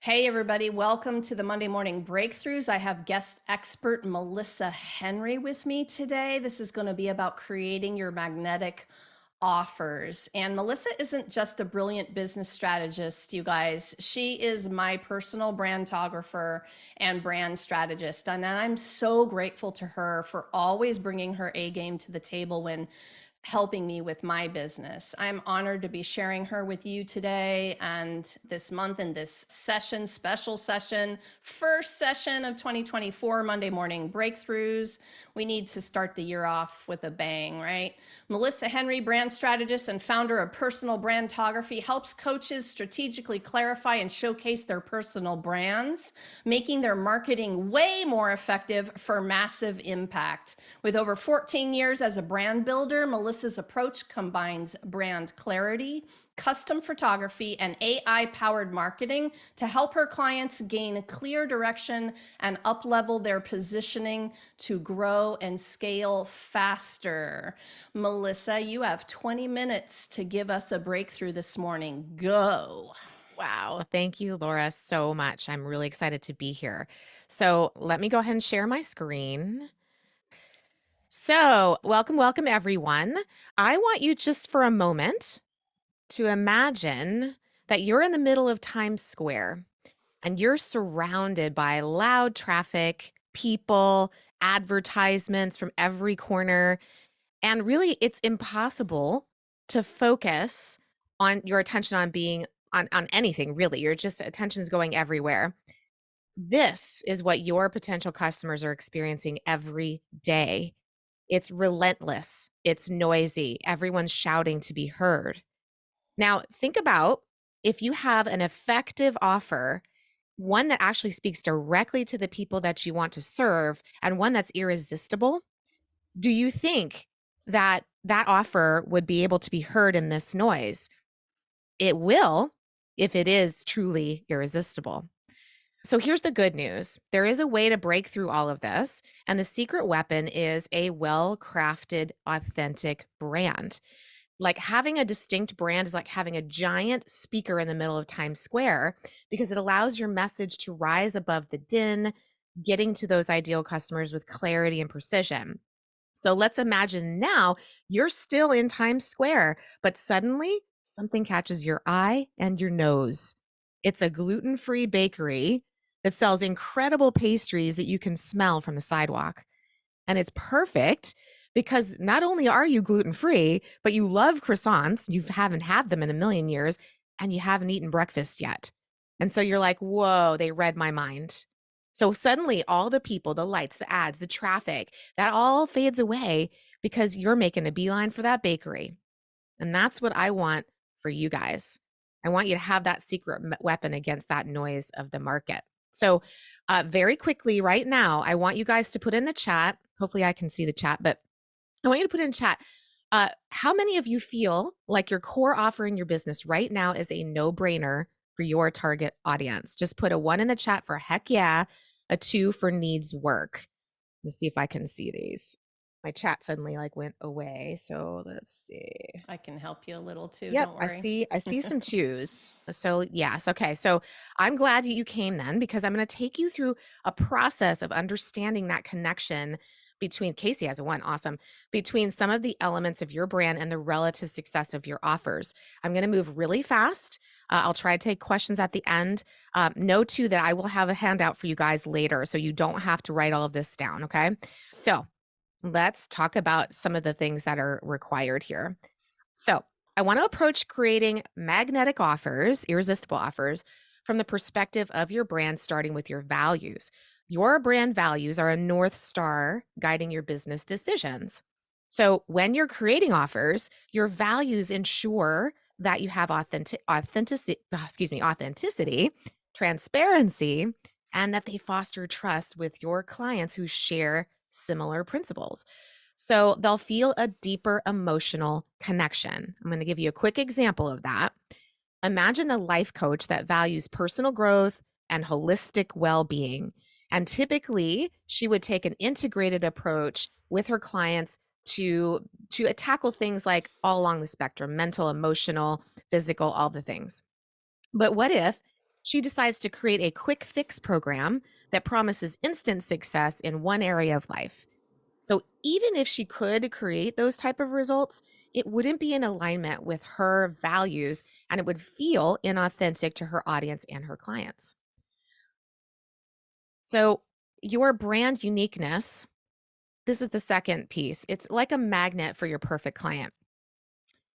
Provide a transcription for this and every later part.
Hey, everybody. Welcome to the Monday Morning Breakthroughs. I have guest expert Melissa Henry with me today. This is going to be about creating your magnetic offers. And Melissa isn't just a brilliant business strategist, you guys. She is my personal brandtographer and brand strategist. And I'm so grateful to her for always bringing her A game to the table when helping me with my business. I'm honored to be sharing her with you today and this month in this session, special session, first session of 2024 Monday Morning Breakthroughs. We need to start the year off with a bang, right? Melissa Henry, brand strategist and founder of Personal Brandtography, helps coaches strategically clarify and showcase their personal brands, making their marketing way more effective for massive impact. With over 14 years as a brand builder, Melissa's approach combines brand clarity, custom photography, and AI-powered marketing to help her clients gain clear direction and up-level their positioning to grow and scale faster. Melissa, you have 20 minutes to give us a breakthrough this morning. Go. Wow. Thank you, Laura, so much. I'm really excited to be here. So let me go ahead and share my screen. So, welcome, everyone. I want you just for a moment to imagine that you're in the middle of Times Square and you're surrounded by loud traffic, people, advertisements from every corner. And really, it's impossible to focus on your attention on being on anything, really. Your just attention is going everywhere. This is what your potential customers are experiencing every day. It's relentless, it's noisy, everyone's shouting to be heard. Now, think about if you have an effective offer, one that actually speaks directly to the people that you want to serve, and one that's irresistible. Do you think that that offer would be able to be heard in this noise? It will if it is truly irresistible. So here's the good news. There is a way to break through all of this, and the secret weapon is a well-crafted, authentic brand. Like having a distinct brand is like having a giant speaker in the middle of Times Square because it allows your message to rise above the din, getting to those ideal customers with clarity and precision. So let's imagine now you're still in Times Square, but suddenly something catches your eye and your nose. It's a gluten free bakery that sells incredible pastries that you can smell from the sidewalk. And it's perfect because not only are you gluten free, but you love croissants. You haven't had them in a million years and you haven't eaten breakfast yet. And so you're like, whoa, they read my mind. So suddenly all the people, the lights, the ads, the traffic, that all fades away because you're making a beeline for that bakery. And that's what I want for you guys. I want you to have that secret weapon against that noise of the market. So, very quickly, right now, I want you guys to put in the chat. Hopefully, I can see the chat, but I want you to put in chat. How many of you feel like your core offer in your business right now is a no brainer for your target audience? Just put a one in the chat for heck yeah, a two for needs work. Let's see if I can see these. My chat suddenly like went away. So let's see. I can help you a little too. Yep, Don't I worry. see I see some twos. So yes, okay. So I'm glad you came then because I'm going to take you through a process of understanding that connection between Casey has a one, awesome, between some of the elements of your brand and the relative success of your offers. I'm going to move really fast. I'll try to take questions at the end. Know too that I will have a handout for you guys later, so you don't have to write all of this down. Okay. So let's talk about some of the things that are required here. So, I want to approach creating magnetic offers, irresistible offers, from the perspective of your brand, starting with your values. Your brand values are a North Star guiding your business decisions. So, when you're creating offers, your values ensure that you have authenticity, transparency, and that they foster trust with your clients who share similar principles. So they'll feel a deeper emotional connection. I'm going to give you a quick example of that. Imagine a life coach that values personal growth and holistic well being. And typically, she would take an integrated approach with her clients to tackle things like all along the spectrum mental, emotional, physical, all the things. But what if She decides to create a quick fix program that promises instant success in one area of life. So even if she could create those type of results, it wouldn't be in alignment with her values and it would feel inauthentic to her audience and her clients. So your brand uniqueness, this is the second piece. It's like a magnet for your perfect client.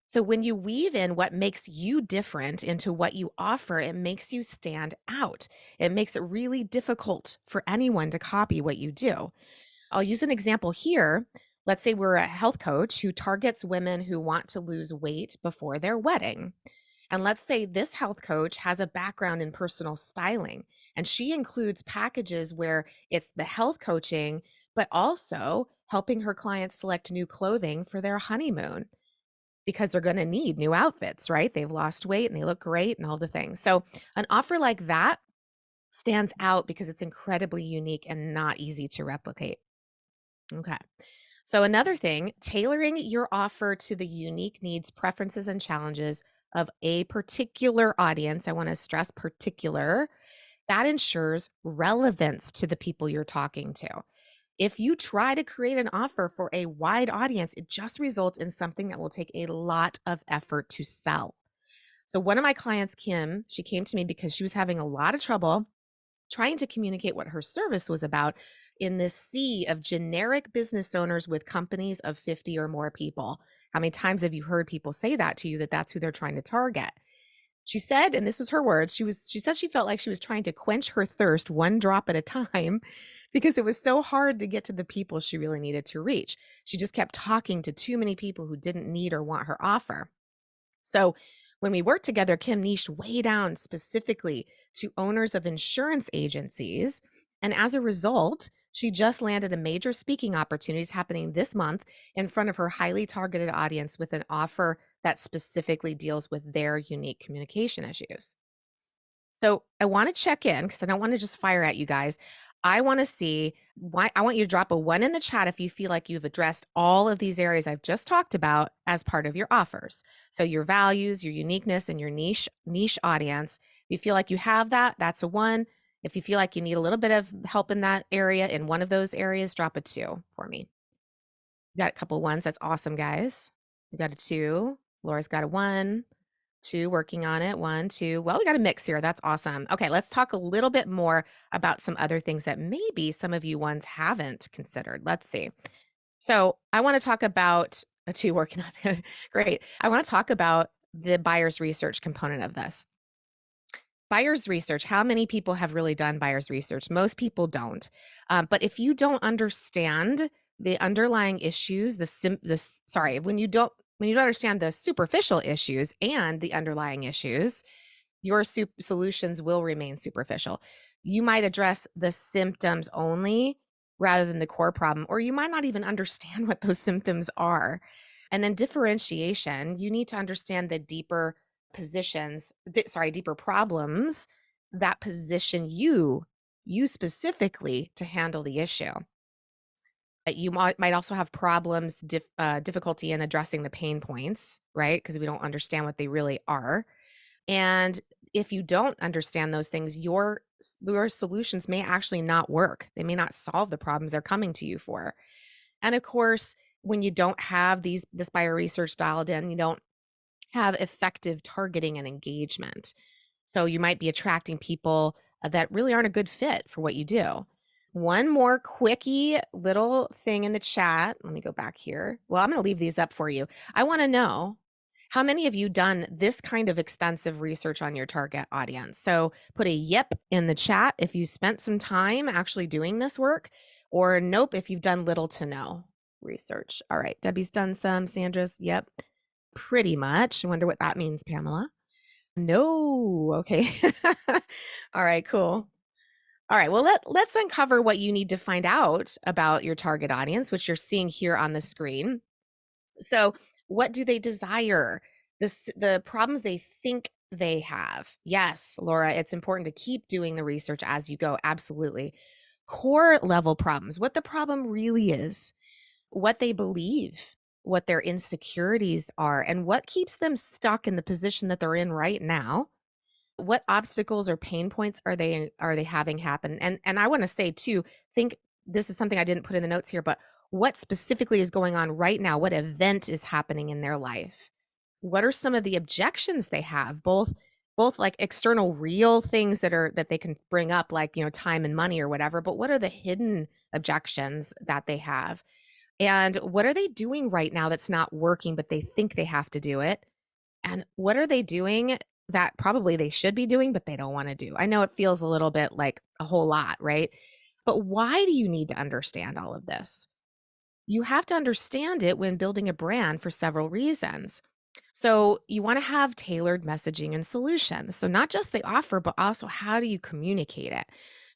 So when you weave in what makes you different into what you offer, it makes you stand out. It makes it really difficult for anyone to copy what you do. I'll use an example here. Let's say we're a health coach who targets women who want to lose weight before their wedding. And let's say this health coach has a background in personal styling, and she includes packages where it's the health coaching, but also helping her clients select new clothing for their honeymoon because they're going to need new outfits, right? They've lost weight and they look great and all the things. So, an offer like that stands out because it's incredibly unique and not easy to replicate. Okay. So, another thing, tailoring your offer to the unique needs, preferences, and challenges of a particular audience. I want to stress particular. That ensures relevance to the people you're talking to. If you try to create an offer for a wide audience, it just results in something that will take a lot of effort to sell. So, one of my clients, Kim, she came to me because she was having a lot of trouble trying to communicate what her service was about in this sea of generic business owners with companies of 50 or more people. How many times have you heard people say that to you, that that's who they're trying to target? She said, and this is her words, she said she felt like she was trying to quench her thirst one drop at a time because it was so hard to get to the people she really needed to reach. She just kept talking to too many people who didn't need or want her offer. So when we worked together, Kim niched way down specifically to owners of insurance agencies. And as a result, she just landed a major speaking opportunities happening this month in front of her highly targeted audience with an offer that specifically deals with their unique communication issues. So I want to check in because I don't want to just fire at you guys. I want to see why I want you to drop a one in the chat if you feel like you've addressed all of these areas I've just talked about as part of your offers. So your values, your uniqueness, and your niche audience. If you feel like you have that, that's a one. If you feel like you need a little bit of help in that area, in one of those areas, drop a two for me. Got a couple ones. That's awesome, guys. We got a two. Laura's got a one. Two, working on it. One, two. Well, we got a mix here. That's awesome. Okay, let's talk a little bit more about some other things that maybe some of you ones haven't considered. Let's see. So I want to talk about a two working on it. Great. I want to talk about the buyer's research component of this. Buyer's research, how many people have really done buyer's research? Most people don't. But if you don't understand the underlying issues, when you don't understand the superficial issues and the underlying issues, your solutions will remain superficial. You might address the symptoms only rather than the core problem, or you might not even understand what those symptoms are. And then differentiation, you need to understand the deeper deeper problems that position you specifically to handle the issue. You might also have difficulty in addressing the pain points, right? Because we don't understand what they really are. And if you don't understand those things, your solutions may actually not work. They may not solve the problems they're coming to you for. And of course, when you don't have this buyer research dialed in, you don't have effective targeting and engagement. So you might be attracting people that really aren't a good fit for what you do. One more quickie little thing in the chat. Let me go back here. Well, I'm going to leave these up for you. I want to know, how many of you done this kind of extensive research on your target audience? So put a yep in the chat if you spent some time actually doing this work, or nope if you've done little to no research. All right, Debbie's done some, Sandra's, yep, pretty much. I wonder what that means, Pamela. No, okay. All right, cool. All right, well, let's uncover what you need to find out about your target audience, which you're seeing here on the screen. So, what do they desire? The problems they think they have. Yes, Laura, it's important to keep doing the research as you go. Absolutely. Core level problems, what the problem really is, what they believe, what their insecurities are, and what keeps them stuck in the position that they're in right now. what obstacles or pain points are they having happen? And I want to say too, think this is something I didn't put in the notes here, but what specifically is going on right now? What event is happening in their life? What are some of the objections they have, both like external real things that they can bring up, like, time and money or whatever, but what are the hidden objections that they have? And what are they doing right now that's not working, but they think they have to do it? And what are they doing that probably they should be doing, but they don't want to do? I know it feels a little bit like a whole lot, right? But why do you need to understand all of this? You have to understand it when building a brand for several reasons. So, you want to have tailored messaging and solutions. So, not just the offer, but also how do you communicate it?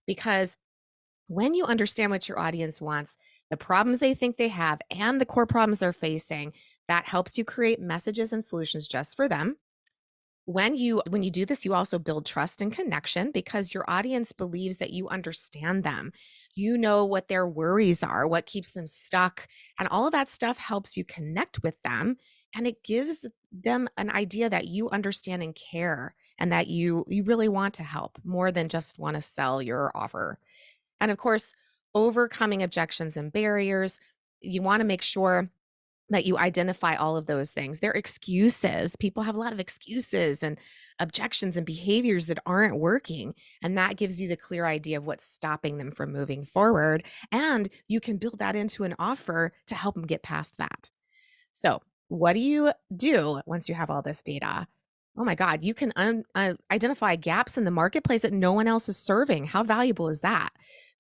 Because when you understand what your audience wants, the problems they think they have, and the core problems they're facing, that helps you create messages and solutions just for them. When you do this, you also build trust and connection because your audience believes that you understand them. You know what their worries are, what keeps them stuck, and all of that stuff helps you connect with them, and it gives them an idea that you understand and care, and that you really want to help more than just want to sell your offer. And of course, overcoming objections and barriers, you want to make sure that you identify all of those things. They're excuses. People have a lot of excuses and objections and behaviors that aren't working. And that gives you the clear idea of what's stopping them from moving forward. And you can build that into an offer to help them get past that. So, what do you do once you have all this data? Oh my God, you can identify gaps in the marketplace that no one else is serving. How valuable is that?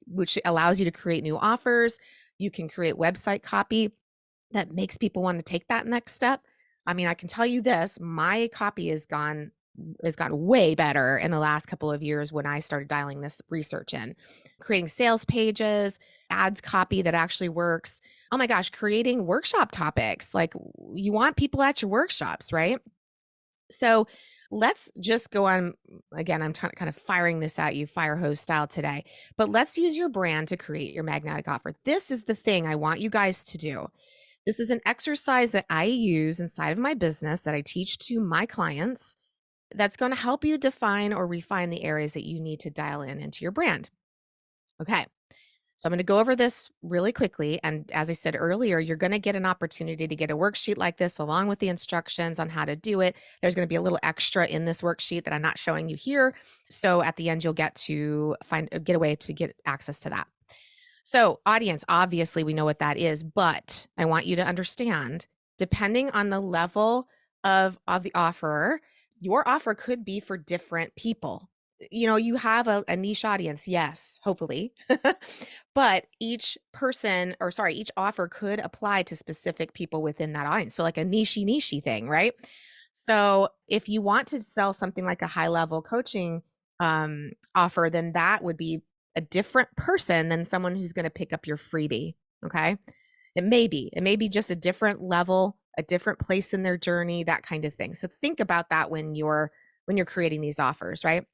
Which allows you to create new offers. You can create website copy that makes people want to take that next step. I mean, I can tell you this, my copy has gotten way better in the last couple of years when I started dialing this research in. Creating sales pages, ads copy that actually works. Oh my gosh, creating workshop topics. Like, you want people at your workshops, right? So let's just go on. Again, I'm kind of firing this at you, fire hose style today, but let's use your brand to create your magnetic offer. This is the thing I want you guys to do. This is an exercise that I use inside of my business that I teach to my clients that's going to help you define or refine the areas that you need to dial in into your brand. Okay. So I'm going to go over this really quickly. And as I said earlier, you're going to get an opportunity to get a worksheet like this along with the instructions on how to do it. There's going to be a little extra in this worksheet that I'm not showing you here. So at the end, you'll get a way to get access to that. So, audience, obviously, we know what that is, but I want you to understand, depending on the level of the offerer, your offer could be for different people. You have a niche audience, yes, hopefully, but each offer could apply to specific people within that audience. So, like a niche thing, right? So, if you want to sell something like a high level coaching offer, then that would be a different person than someone who's going to pick up your freebie. Okay. It may be just a different level, a different place in their journey, that kind of thing. So think about that when you're creating these offers, right?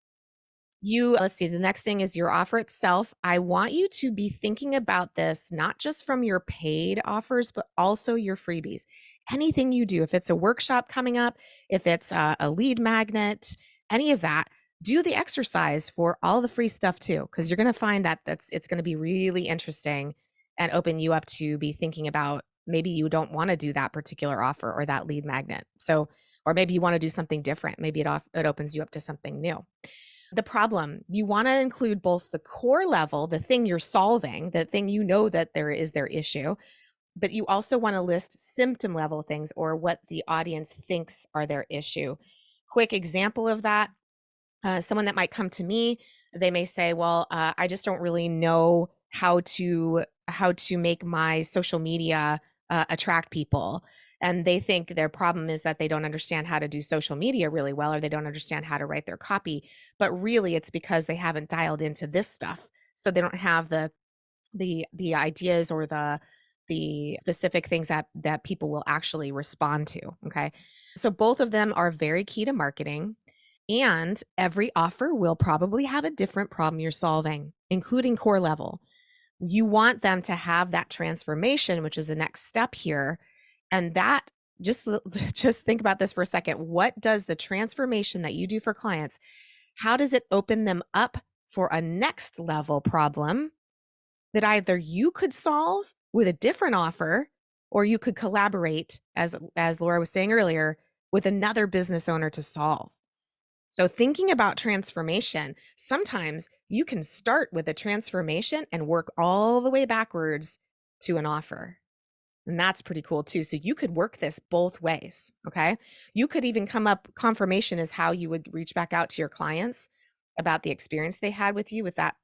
Let's see, the next thing is your offer itself. I want you to be thinking about this not just from your paid offers, but also your freebies. Anything you do, if it's a workshop coming up, if it's a lead magnet, any of that, do the exercise for all the free stuff too, because you're going to find that it's going to be really interesting and open you up to be thinking about maybe you don't want to do that particular offer or that lead magnet. So, or maybe you want to do something different. Maybe it opens you up to something new. The problem, you want to include both the core level, the thing you're solving, the thing that there is their issue, but you also want to list symptom level things or what the audience thinks are their issue. Quick example of that, someone that might come to me, they may say, well, I just don't really know how to make my social media attract people. And they think their problem is that they don't understand how to do social media really well, or they don't understand how to write their copy. But really, it's because they haven't dialed into this stuff. So they don't have the ideas or the specific things that people will actually respond to. Okay. So both of them are very key to marketing. And every offer will probably have a different problem you're solving, including core level. You want them to have that transformation, which is the next step here. And that just just think about this for a second. What does the transformation that you do for clients, How does it open them up for a next level problem that either you could solve with a different offer, or you could collaborate, as Laura was saying earlier, with another business owner to solve? So thinking about transformation, sometimes you can start with a transformation and work all the way backwards to an offer. And that's pretty cool too. So you could work this both ways. Okay. You could even come up, confirmation is how you would reach back out to your clients about the experience they had with you with that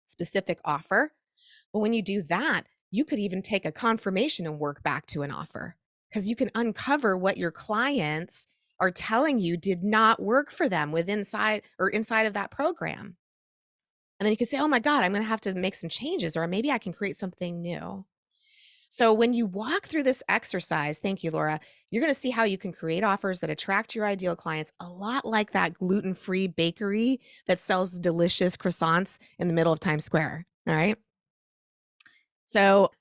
specific offer. But when you do that, you could even take a confirmation and work back to an offer, because you can uncover what your clients are telling you did not work for them with inside of that program. And then you can say, oh my God, I'm going to have to make some changes, or maybe I can create something new. So when you walk through this exercise, thank you, Laura, you're going to see how you can create offers that attract your ideal clients, a lot like that gluten-free bakery that sells delicious croissants in the middle of Times Square. All right. So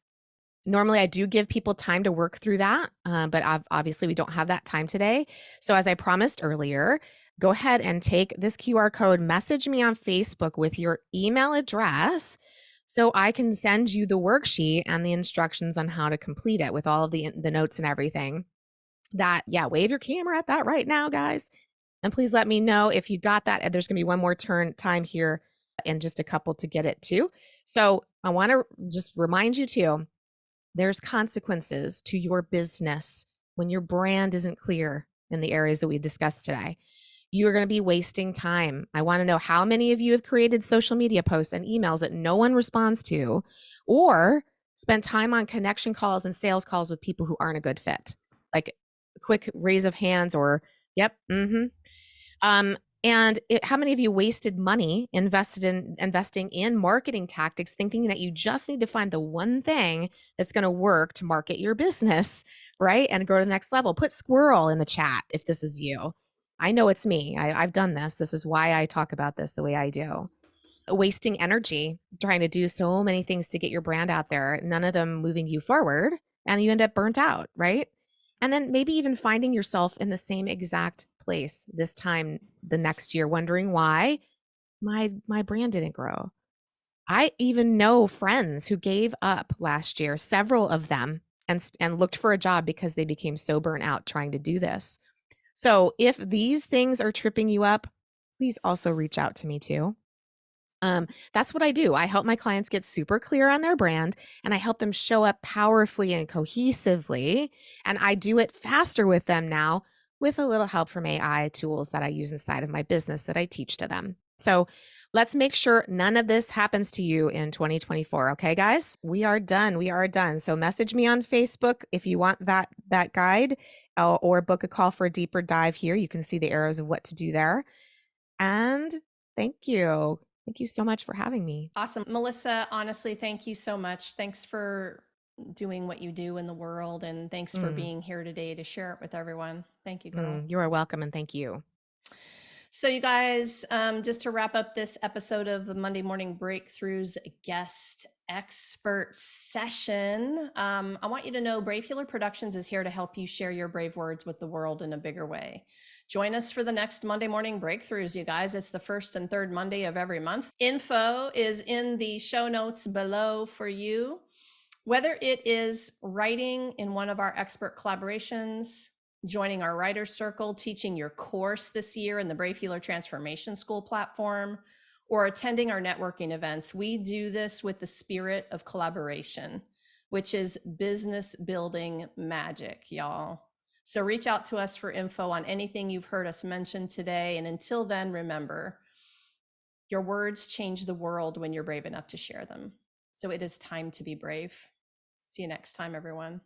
normally I do give people time to work through that, but obviously we don't have that time today. So as I promised earlier, go ahead and take this QR code, message me on Facebook with your email address so I can send you the worksheet and the instructions on how to complete it with all of the notes and everything. Yeah, wave your camera at that right now, guys. And please let me know if you got that. And there's going to be one more time here and just a couple to get it too. So I want to just remind you too, there's consequences to your business when your brand isn't clear in the areas that we discussed today. You're going to be wasting time. I want to know how many of you have created social media posts and emails that no one responds to, or spent time on connection calls and sales calls with people who aren't a good fit. Like a quick raise of hands or, yep, how many of you wasted money investing in marketing tactics, thinking that you just need to find the one thing that's going to work to market your business, right? And go to the next level. Put squirrel in the chat if this is you. I know it's me. I've done this. This is why I talk about this the way I do. Wasting energy trying to do so many things to get your brand out there, none of them moving you forward, and you end up burnt out, right? And then maybe even finding yourself in the same exact place this time the next year, wondering why my brand didn't grow. I even know friends who gave up last year, several of them, and looked for a job because they became so burnt out trying to do this. So if these things are tripping you up, please also reach out to me too. That's what I do. I help my clients get super clear on their brand, and I help them show up powerfully and cohesively. And I do it faster with them now with a little help from AI tools that I use inside of my business that I teach to them. So let's make sure none of this happens to you in 2024. Okay, guys, we are done. We are done. So message me on Facebook if you want that guide, or book a call for a deeper dive here. You can see the arrows of what to do there. And thank you. Thank you so much for having me. Awesome. Melissa, honestly, thank you so much. Thanks for doing what you do in the world, and thanks for Mm, being here today to share it with everyone. Thank you, girl. you are welcome, and thank you. So, you guys, just to wrap up this episode of the Monday Morning Breakthroughs guest expert session, I want you to know Brave Healer Productions is here to help you share your brave words with the world in a bigger way. Join us for the next Monday Morning Breakthroughs, you guys. It's the first and third Monday of every month. Info is in the show notes below for you. Whether it is writing in one of our expert collaborations, joining our writer's circle, teaching your course this year in the Brave Healer Transformation School platform, or attending our networking events, we do this with the spirit of collaboration, which is business building magic, y'all. So reach out to us for info on anything you've heard us mention today. And until then, remember, your words change the world when you're brave enough to share them. So it is time to be brave. See you next time, everyone.